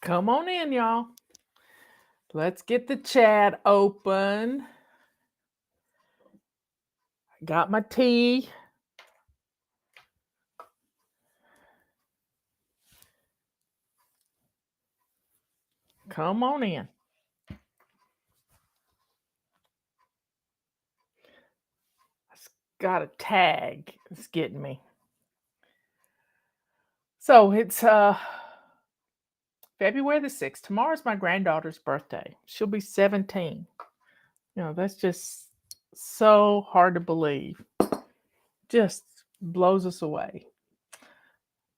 Come on in, y'all. Let's get the chat open. Got my tea. Come on in. Got a tag. It's getting me. So it's February the 6th. Tomorrow's my granddaughter's birthday. She'll be 17. That's just so hard to believe. Just blows us away.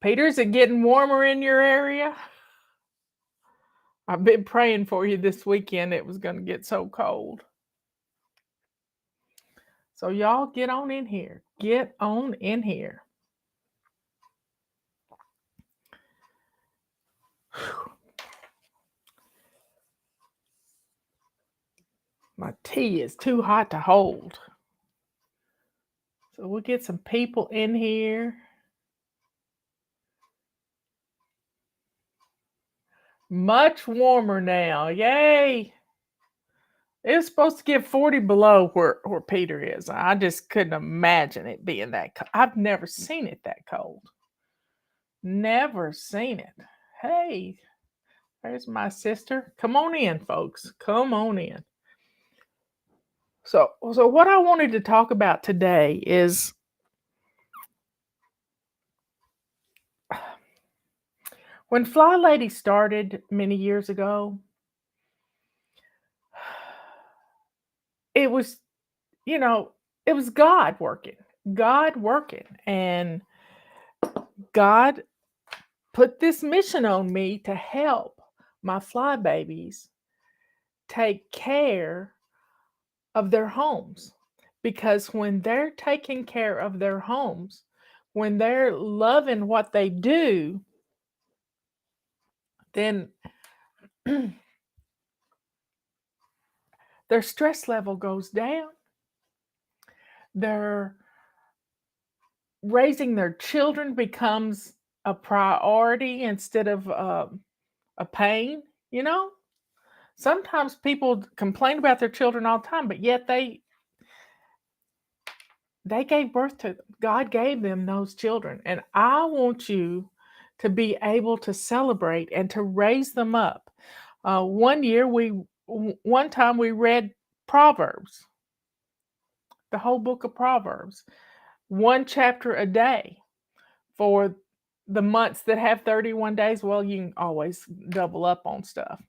Peter, is it getting warmer in your area? I've been praying for you this weekend. It was going to get so cold. So y'all get on in here. Get on in here. My tea is too hot to hold. So we'll get some people in here. Much warmer now. Yay. It was supposed to get 40 below where Peter is. I just couldn't imagine it being that cold. I've never seen it that cold. Never seen it. Hey, there's my sister. Come on in, folks. Come on in. So what I wanted to talk about today is when FlyLady started many years ago, it was, it was God working. And God put this mission on me to help my fly babies take care of their homes. Because when they're taking care of their homes, when they're loving what they do, then their stress level goes down. Their raising their children becomes a priority instead of a pain. Sometimes people complain about their children all the time, but yet they gave birth to them. God gave them those children, and I want you to be able to celebrate and to raise them up. One time we read Proverbs, the whole book of Proverbs, one chapter a day for the months that have 31 days. Well, you can always double up on stuff.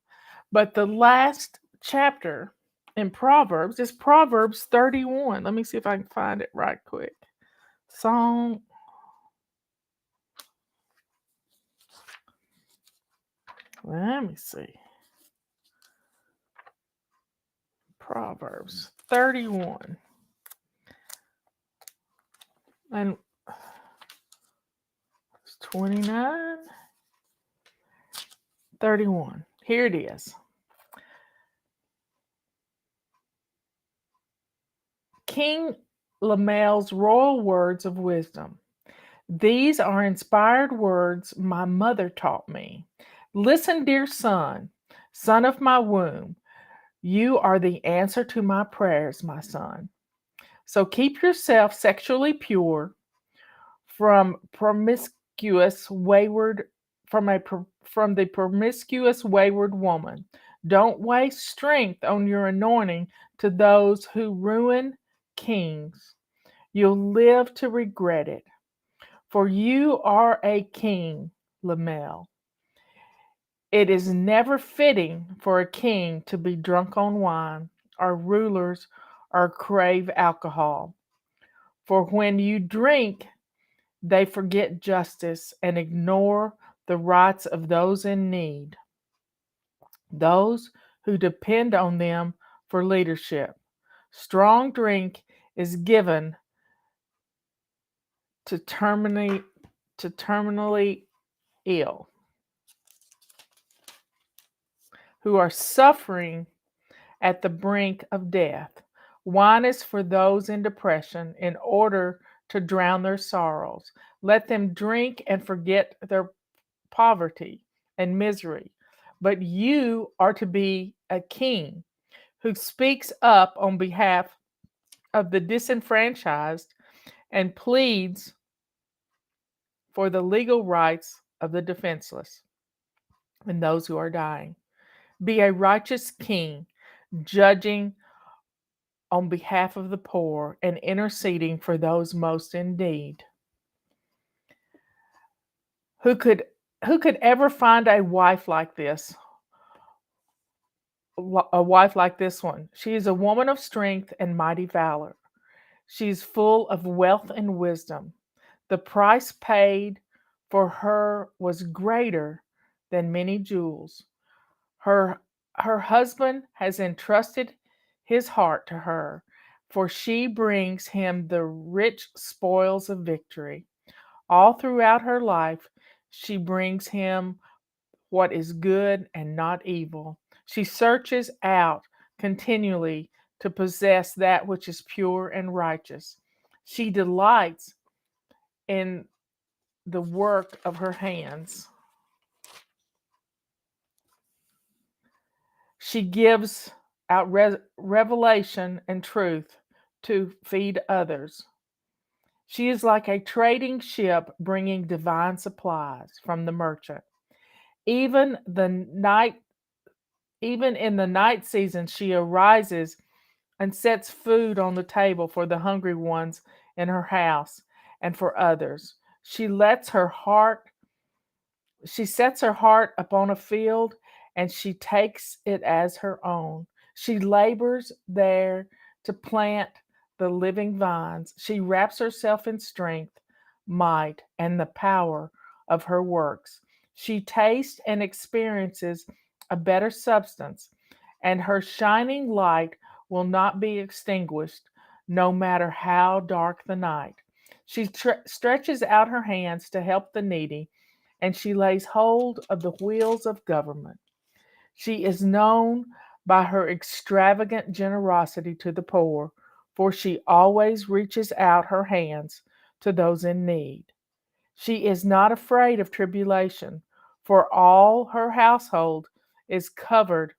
But the last chapter in Proverbs is Proverbs 31. Let me see if I can find it right quick. Song. Let me see. Proverbs 31. And it's 29. 31. Here it is. King Lemuel's royal words of wisdom. These are inspired words my mother taught me. Listen, dear son of my womb. You are the answer to my prayers, my son. So keep yourself sexually pure from promiscuous wayward from the promiscuous wayward woman. Don't waste strength on your anointing to those who ruin kings. You'll live to regret it. For you are a king, Lemuel. It is never fitting for a king to be drunk on wine, or rulers or crave alcohol. For when you drink, they forget justice and ignore the rights of those in need, those who depend on them for leadership. Strong drink is given to terminally ill, who are suffering at the brink of death. Wine is for those in depression in order to drown their sorrows. Let them drink and forget their poverty and misery. but you are to be a king who speaks up on behalf of the disenfranchised and pleads for the legal rights of the defenseless and those who are dying. Be a righteous king, judging on behalf of the poor and interceding for those most in need. Who could who could ever find a wife like this? A wife like this one. She is a woman of strength and mighty valor. She is full of wealth and wisdom. The price paid for her was greater than many jewels. Her her husband has entrusted his heart to her, for she brings him the rich spoils of victory. All throughout her life, she brings him what is good and not evil. She searches out continually to possess that which is pure and righteous. She delights in the work of her hands. She gives out revelation and truth to feed others. She is like a trading ship bringing divine supplies from the merchant. Even the night Even in the night season she arises and sets food on the table for the hungry ones in her house and for others. She sets her heart upon a field and she takes it as her own. She labors there to plant the living vines. She wraps herself in strength, might, and the power of her works. She tastes and experiences a better substance, and her shining light will not be extinguished, no matter how dark the night. She stretches out her hands to help the needy, and she lays hold of the wheels of government. She is known by her extravagant generosity to the poor, for she always reaches out her hands to those in need. She is not afraid of tribulation, for all her household is covered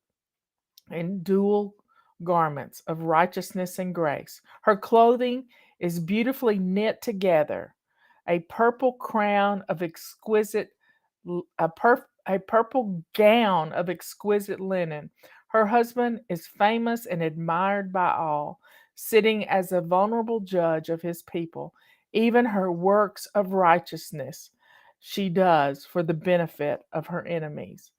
in dual garments of righteousness and grace. Her clothing is beautifully knit together, a purple crown of exquisite a purple gown of exquisite linen. Her husband is famous and admired by all, sitting as a vulnerable judge of his people. Even her works of righteousness she does for the benefit of her enemies.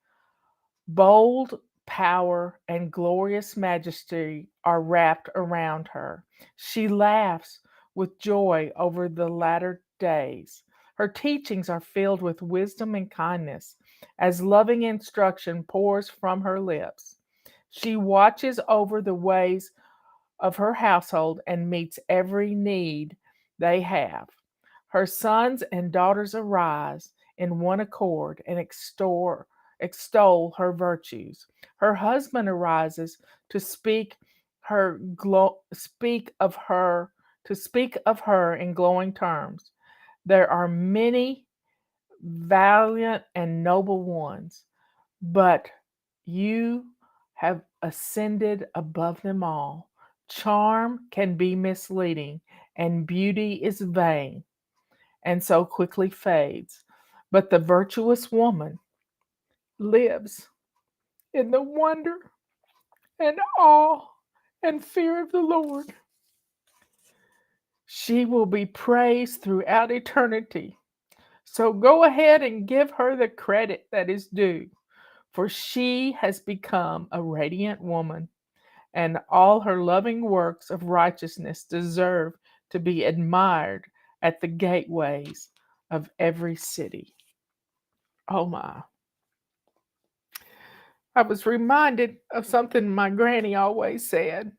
Bold power and glorious majesty are wrapped around her. She laughs with joy over the latter days. Her teachings are filled with wisdom and kindness, as loving instruction pours from her lips. She watches over the ways of her household and meets every need they have. Her sons and daughters arise in one accord and extol her virtues. Her husband arises to speak of her in glowing terms. There are many valiant and noble ones, but you have ascended above them all. Charm can be misleading, and beauty is vain and so quickly fades. But the virtuous woman lives in the wonder and awe and fear of the Lord. She will be praised throughout eternity. So go ahead and give her the credit that is due, for she has become a radiant woman, and all her loving works of righteousness deserve to be admired at the gateways of every city. Oh my. I was reminded of something my granny always said.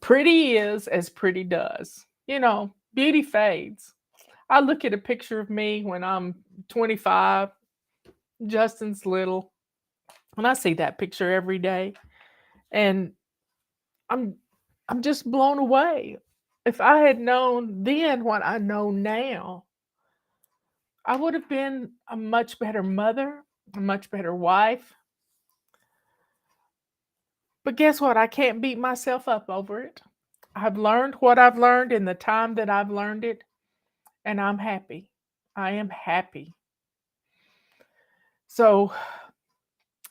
Pretty is as pretty does. Beauty fades. I look at a picture of me when I'm 25, Justin's little, and I see that picture every day, and I'm I'm just blown away. If I had known then what I know now, I would have been a much better mother. a much better wife. But guess what? I can't beat myself up over it. I've learned what I've learned in the time that I've learned it, and I'm happy. I am happy. So,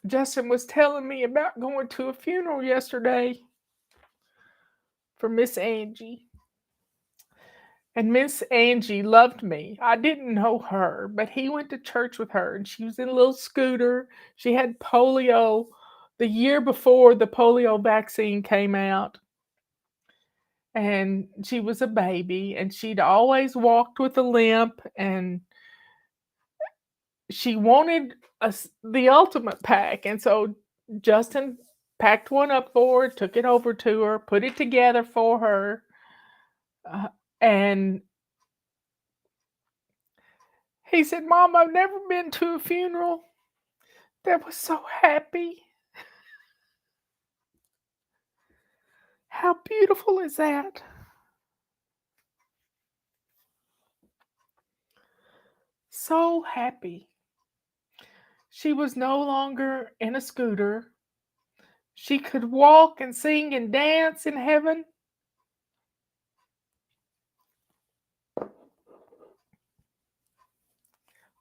Justin was telling me about going to a funeral yesterday for Miss Angie. And Miss Angie loved me. I didn't know her, but he went to church with her, and she was in a little scooter. She had polio the year before the polio vaccine came out, and she was a baby, and she'd always walked with a limp, and she wanted the ultimate pack. And so Justin packed one up for her, took it over to her, put it together for her, and he said, "Mom, I've never been to a funeral that was so happy." How beautiful is that? So happy. She was no longer in a scooter. She could walk and sing and dance in heaven.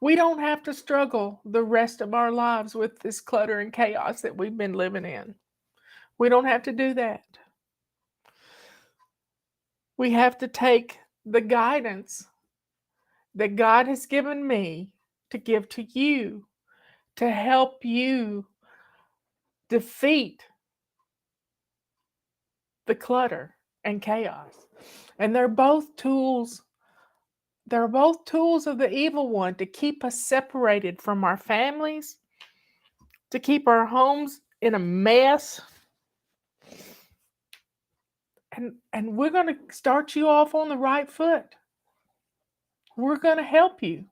We don't have to struggle the rest of our lives with this clutter and chaos that we've been living in. We don't have to do that. We have to take the guidance that God has given me to give to you to help you defeat the clutter and chaos. And they're both tools of the evil one to keep us separated from our families, to keep our homes in a mess. And we're going to start you off on the right foot. We're going to help you.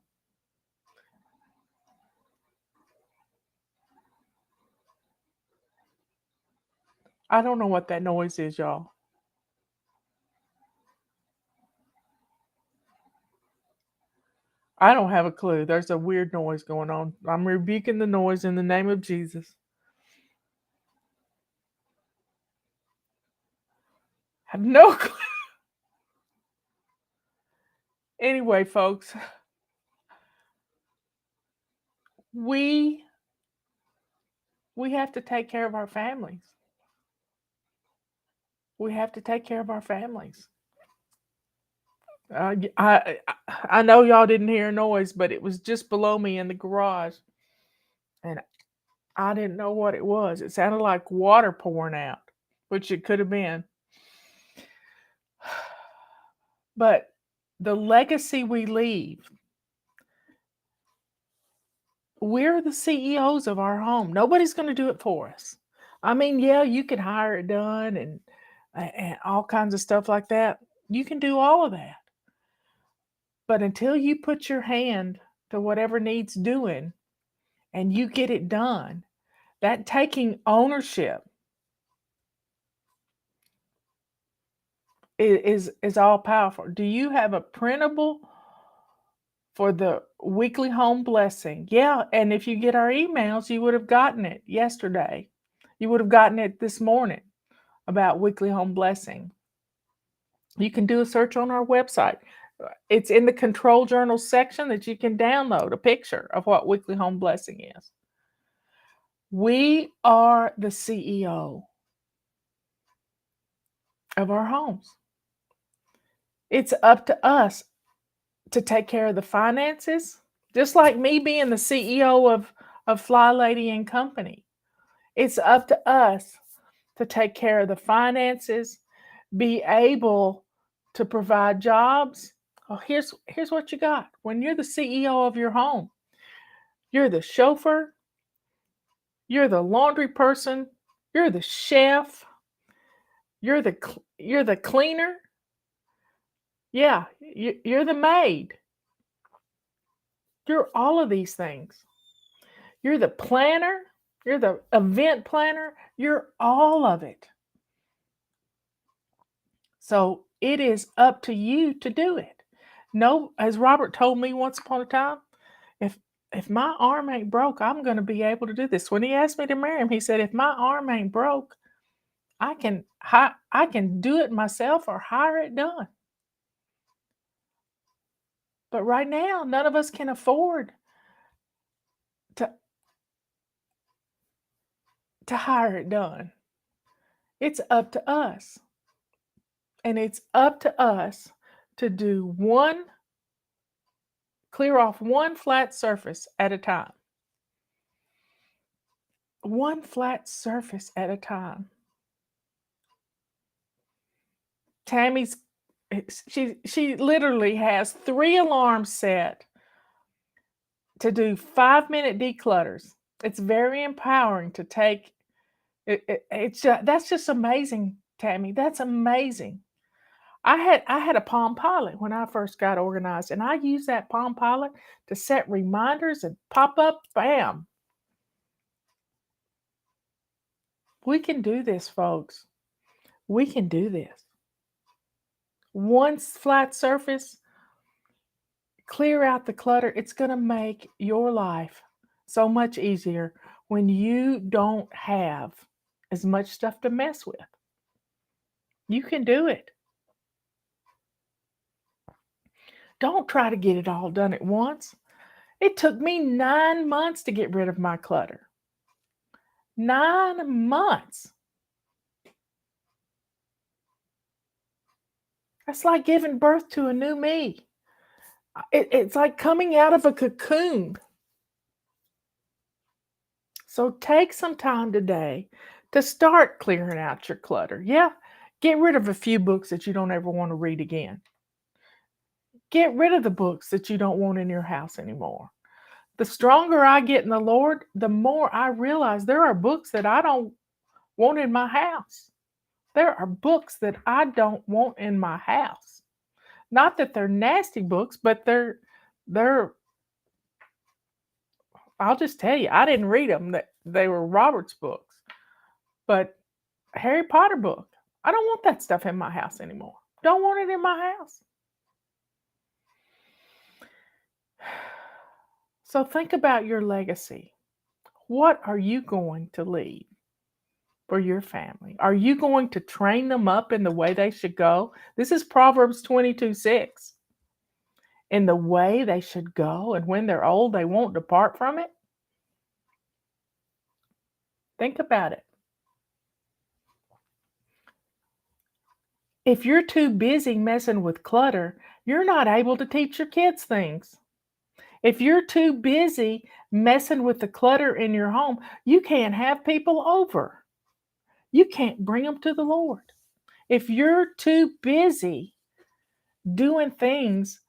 I don't know what that noise is, y'all. I don't have a clue. There's a weird noise going on. I'm rebuking the noise in the name of Jesus. I have no clue. Anyway, folks, we we have to take care of our families. We have to take care of our families. I know y'all didn't hear a noise, but it was just below me in the garage, and I didn't know what it was. It sounded like water pouring out, which it could have been. But the legacy we leave, we're the CEOs of our home. Nobody's going to do it for us. I mean, yeah, you can hire it done and all kinds of stuff like that. You can do all of that. But until you put your hand to whatever needs doing and you get it done, that taking ownership is all powerful. Do you have a printable for the weekly home blessing? Yeah, and if you get our emails, you would have gotten it yesterday. You would have gotten it this morning about weekly home blessing. You can do a search on our website. It's in the control journal section that you can download a picture of what weekly home blessing is. We are the CEO of our homes. It's up to us to take care of the finances, just like me being the CEO of FlyLady and Company. It's up to us to take care of the finances, be able to provide jobs. Oh, here's what you got. When you're the CEO of your home, you're the chauffeur, you're the laundry person, you're the chef, you're the cleaner. Yeah, you're the maid. You're all of these things. You're the planner, you're the event planner, you're all of it. So it is up to you to do it. No, as Robert told me once upon a time, if if my arm ain't broke, I'm going to be able to do this. When he asked me to marry him, he said, if my arm ain't broke, I can do it myself or hire it done. But right now, none of us can afford to hire it done. It's up to us. And it's up to us to clear off one flat surface at a time. One flat surface at a time. Tammy's she literally has 3 alarms set to do 5-minute declutters. It's very empowering to take it's that's just amazing, Tammy. That's amazing. I had a Palm Pilot when I first got organized, and I used that Palm Pilot to set reminders and pop up, bam. We can do this, folks. We can do this. One flat surface, clear out the clutter. It's going to make your life so much easier when you don't have as much stuff to mess with. You can do it. Don't try to get it all done at once. It took me 9 months to get rid of my clutter. 9 months. That's like giving birth to a new me. It's like coming out of a cocoon. So take some time today to start clearing out your clutter. Yeah, get rid of a few books that you don't ever want to read again. Get rid of the books that you don't want in your house anymore. The stronger I get in the Lord, the more I realize there are books that I don't want in my house. There are books that I don't want in my house. Not that they're nasty books, but they're I'll just tell you, I didn't read them. That they were Robert's books. But Harry Potter book, I don't want that stuff in my house anymore. Don't want it in my house. So think about your legacy. What are you going to leave for your family? Are you going to train them up in the way they should go? This is Proverbs 22:6. In the way they should go, and when they're old, they won't depart from it. Think about it. If you're too busy messing with clutter, you're not able to teach your kids things. If you're too busy messing with the clutter in your home, you can't have people over. You can't bring them to the Lord. If you're too busy doing things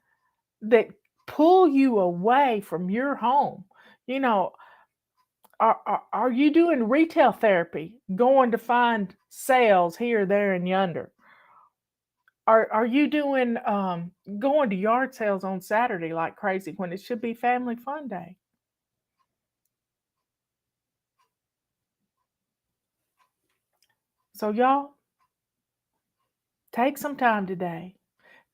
that pull you away from your home, you know, are you doing retail therapy, going to find sales here, there, and yonder? Are you doing going to yard sales on Saturday like crazy when it should be family fun day? So y'all, take some time today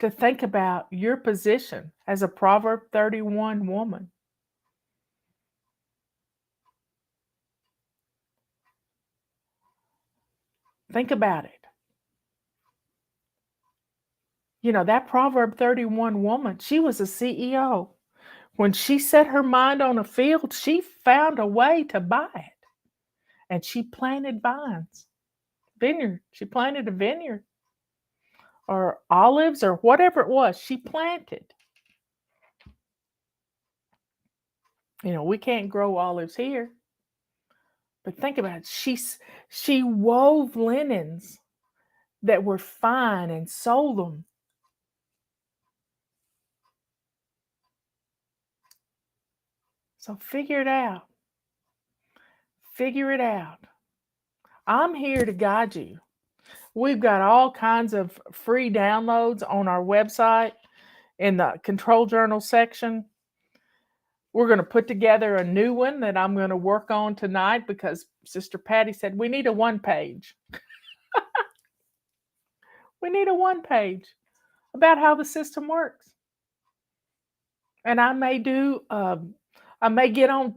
to think about your position as a Proverb 31 woman. Think about it. You know, that Proverb 31 woman, she was a CEO. When she set her mind on a field, she found a way to buy it. And she planted vines, vineyard. She planted a vineyard or olives or whatever it was. She planted. You know, we can't grow olives here. But think about it. She wove linens that were fine and sold them. So figure it out. Figure it out. I'm here to guide you. We've got all kinds of free downloads on our website in the control journal section. We're going to put together a new one that I'm going to work on tonight because Sister Patty said we need a one page. We need a one page about how the system works. And I may do I may get on,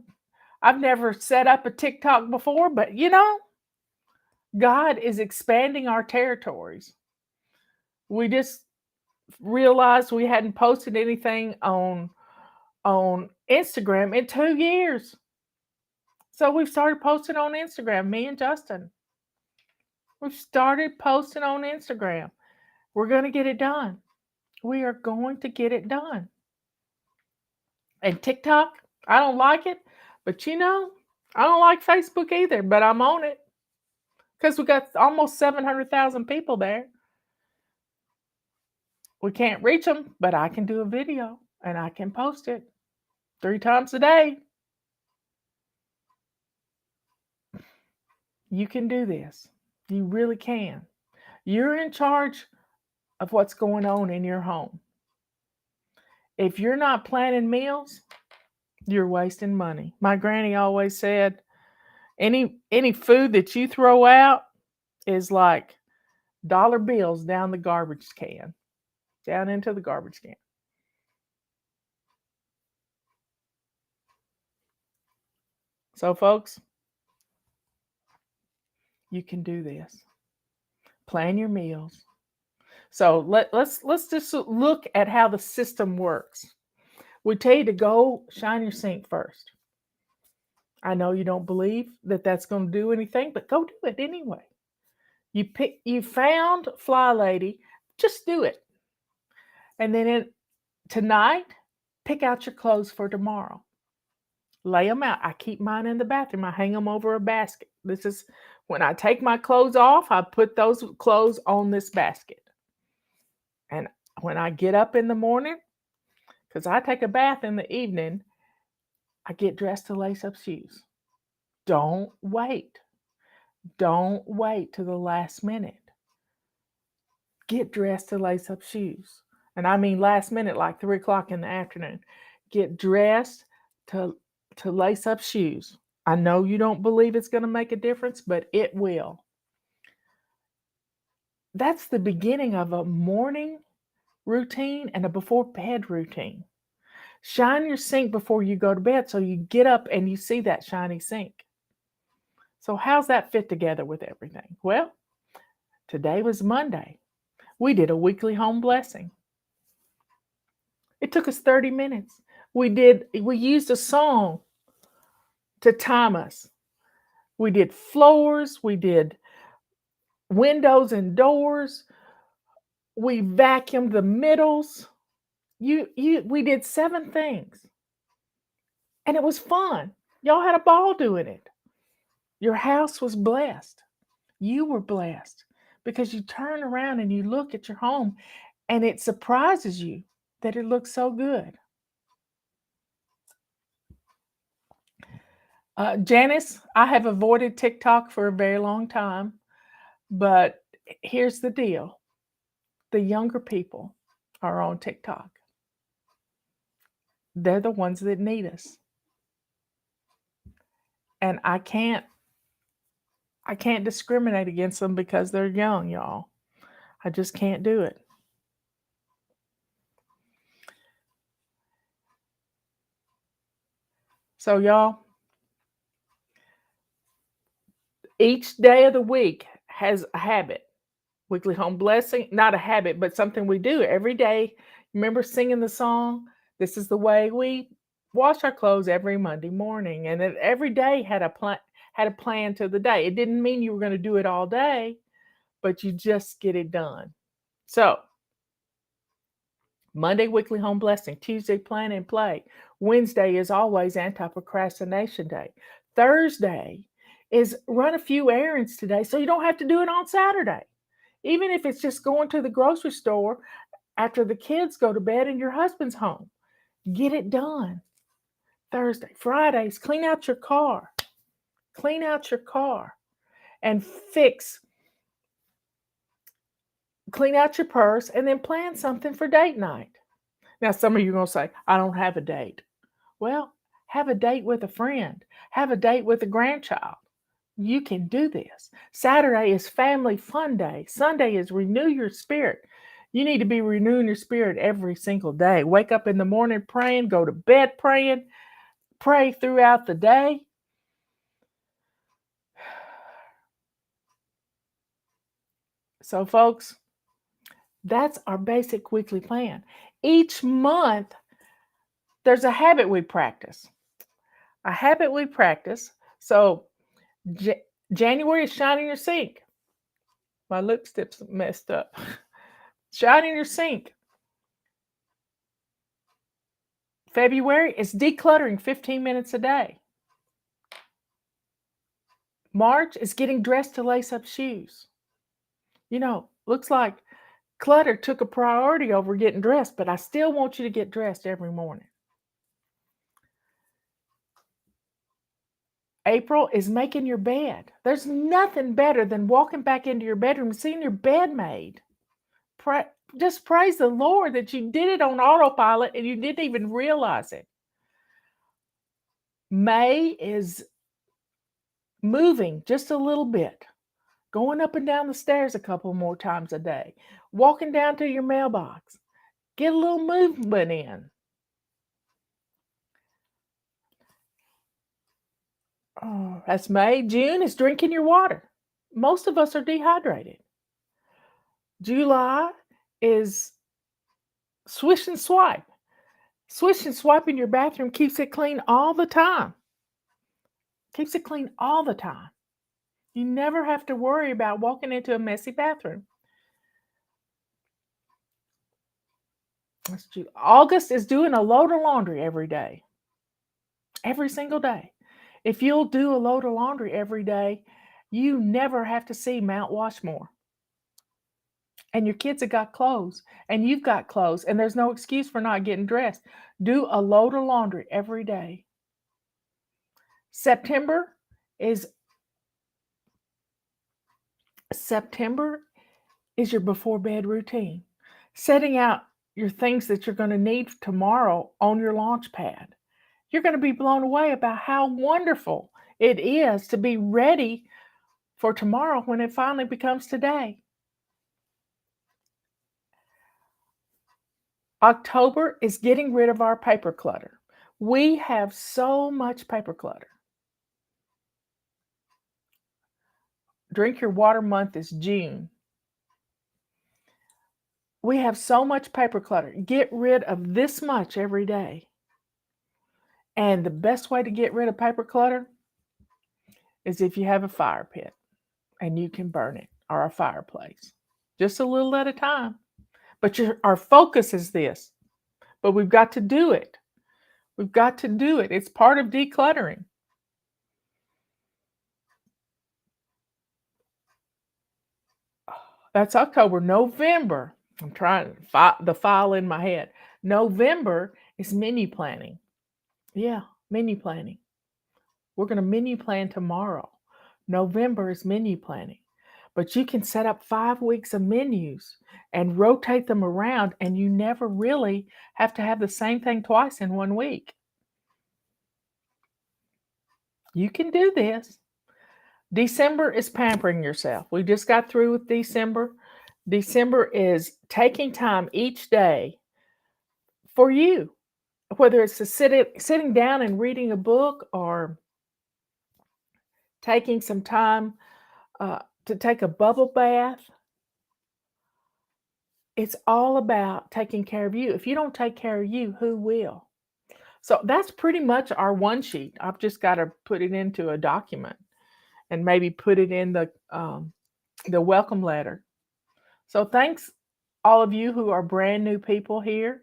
I've never set up a TikTok before, but God is expanding our territories. We just realized we hadn't posted anything on Instagram in 2 years. So we've started posting on Instagram, me and Justin. We've started posting on Instagram. We're going to get it done. We are going to get it done. And TikTok, I don't like it, but I don't like Facebook either, but I'm on it because we got almost 700,000 people there. We can't reach them, but I can do a video and I can post it 3 times a day. You can do this. You really can. You're in charge of what's going on in your home. If you're not planning meals, you're wasting money. My granny always said, any food that you throw out is like dollar bills down the garbage can, down into the garbage can. So, folks, you can do this. Plan your meals. So let's just look at how the system works. We tell you to go shine your sink first. I know you don't believe that that's going to do anything, but go do it anyway. You found FlyLady, just do it. And then tonight, pick out your clothes for tomorrow. Lay them out. I keep mine in the bathroom. I hang them over a basket. This is when I take my clothes off, I put those clothes on this basket. And when I get up in the morning, because I take a bath in the evening, I get dressed to lace up shoes. Don't wait. Don't wait to the last minute. Get dressed to lace up shoes. And I mean last minute, like 3 o'clock in the afternoon. Get dressed to lace up shoes. I know you don't believe it's going to make a difference, but it will. That's the beginning of a morning routine and a before bed routine. Shine your sink before you go to bed so you get up and you see that shiny sink. So how's that fit together with everything? Well, today was Monday. We did a weekly home blessing. It took us 30 minutes. We used a song to time us. We did floors, we did windows and doors. We vacuumed the middles. We did 7 things. And it was fun. Y'all had a ball doing it. Your house was blessed. You were blessed because you turn around and you look at your home and it surprises you that it looks so good. Janice, I have avoided TikTok for a very long time, but here's the deal. The younger people are on TikTok. They're the ones that need us. And I can't discriminate against them because they're young, y'all. I just can't do it. So, y'all, each day of the week has a habit. Weekly home blessing, not a habit, but something we do every day. Remember singing the song? This is the way we wash our clothes every Monday morning. And then every day had a plan to the day. It didn't mean you were going to do it all day, but you just get it done. So, Monday, weekly home blessing. Tuesday, plan and play. Wednesday is always anti-procrastination day. Thursday is run a few errands today so you don't have to do it on Saturday. Even if it's just going to the grocery store after the kids go to bed and your husband's home. Get it done. Thursday. Fridays, clean out your car. Clean out your car and clean out your purse and then plan something for date night. Now, some of you are going to say, I don't have a date. Well, have a date with a friend. Have a date with a grandchild. You can do this. Saturday is family fun day. Sunday is renew your spirit. You need to be renewing your spirit every single day. Wake up in the morning praying, go to bed praying, pray throughout the day. So, folks, that's our basic weekly plan. Each month, there's a habit we practice. A habit we practice. So, January is shining your sink. My lipstick's messed up. Shining your sink. February is decluttering 15 minutes a day. March is getting dressed to lace up shoes. Looks like clutter took a priority over getting dressed, but I still want you to get dressed every morning. April is making your bed. There's nothing better than walking back into your bedroom and seeing your bed made. Just praise the Lord that you did it on autopilot and you didn't even realize it. May is moving just a little bit, going up and down the stairs a couple more times a day, walking down to your mailbox. Get a little movement in. Oh, that's May. June is drinking your water. Most of us are dehydrated. July is swish and swipe. Swish and swipe in your bathroom keeps it clean all the time. Keeps it clean all the time. You never have to worry about walking into a messy bathroom. August is doing a load of laundry every day. Every single day. If you'll do a load of laundry every day, you never have to see Mount Washmore. And your kids have got clothes, and you've got clothes, and there's no excuse for not getting dressed. Do a load of laundry every day. September is your before bed routine. Setting out your things that you're going to need tomorrow on your launch pad. You're going to be blown away about how wonderful it is to be ready for tomorrow when it finally becomes today. October is getting rid of our paper clutter. We have so much paper clutter. Drink Your Water month is June. We have so much paper clutter. Get rid of this much every day. And the best way to get rid of paper clutter is if you have a fire pit and you can burn it, or a fireplace. Just a little at a time. But our focus is this. But we've got to do it. We've got to do it. It's part of decluttering. That's October. November. I'm trying the file in my head. November is menu planning. Yeah, menu planning. We're going to menu plan tomorrow. November is menu planning. But you can set up 5 weeks of menus and rotate them around, and you never really have to have the same thing twice in 1 week. You can do this. December is pampering yourself. We just got through with December. December is taking time each day for you, whether it's sitting down and reading a book, or taking some time to take a bubble bath. It's all about taking care of you. If you don't take care of you, who will? So that's pretty much our one sheet. I've just got to put it into a document and maybe put it in the welcome letter. So thanks, all of you who are brand new people here.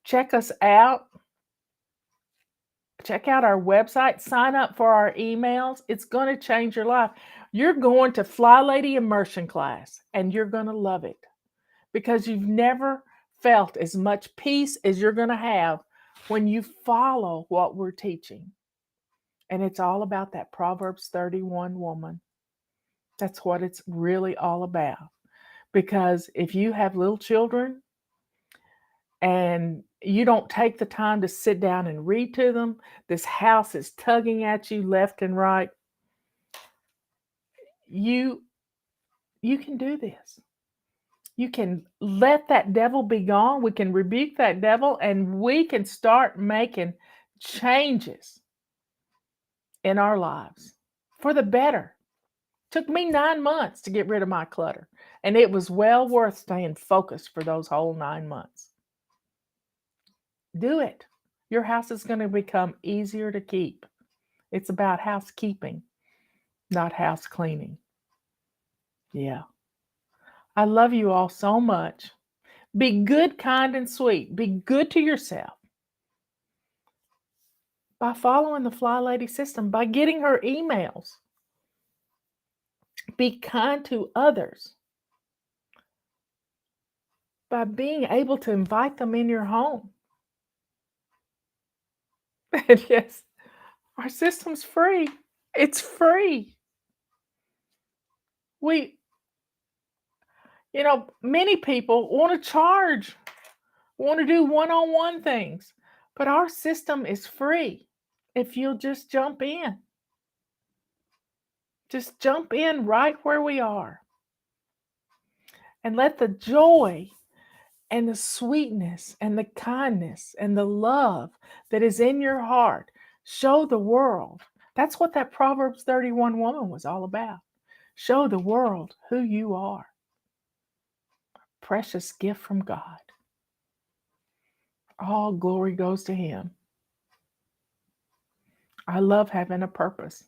Check us out. Check out our website. Sign up for our emails. It's going to change your life. You're going to FlyLady immersion class, and you're going to love it, because you've never felt as much peace as you're going to have when you follow what we're teaching. And it's all about that Proverbs 31 woman. That's what it's really all about. Because if you have little children and you don't take the time to sit down and read to them, this house is tugging at you left and right. You can do this. You can let that devil be gone. We can rebuke that devil, and we can start making changes in our lives for the better. Took me 9 months to get rid of my clutter, and it was well worth staying focused for those whole 9 months. Do it. Your house is going to become easier to keep. It's about housekeeping, not house cleaning. Yeah. I love you all so much. Be good, kind, and sweet. Be good to yourself by following the FlyLady system, by getting her emails. Be kind to others by being able to invite them in your home. And yes, our system's free. It's free. We, many people want to charge, want to do one-on-one things, but our system is free if you'll just jump in. Just jump in right where we are and let the joy and the sweetness and the kindness and the love that is in your heart show the world. That's what that Proverbs 31 woman was all about. Show the world who you are. Precious gift from God. All glory goes to Him. I love having a purpose.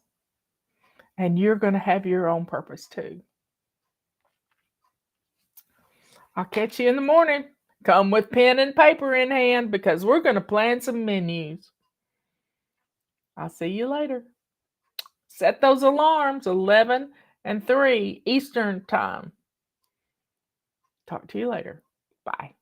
And you're going to have your own purpose too. I'll catch you in the morning. Come with pen and paper in hand because we're going to plan some menus. I'll see you later. Set those alarms 11 and 3 Eastern time. Talk to you later. Bye.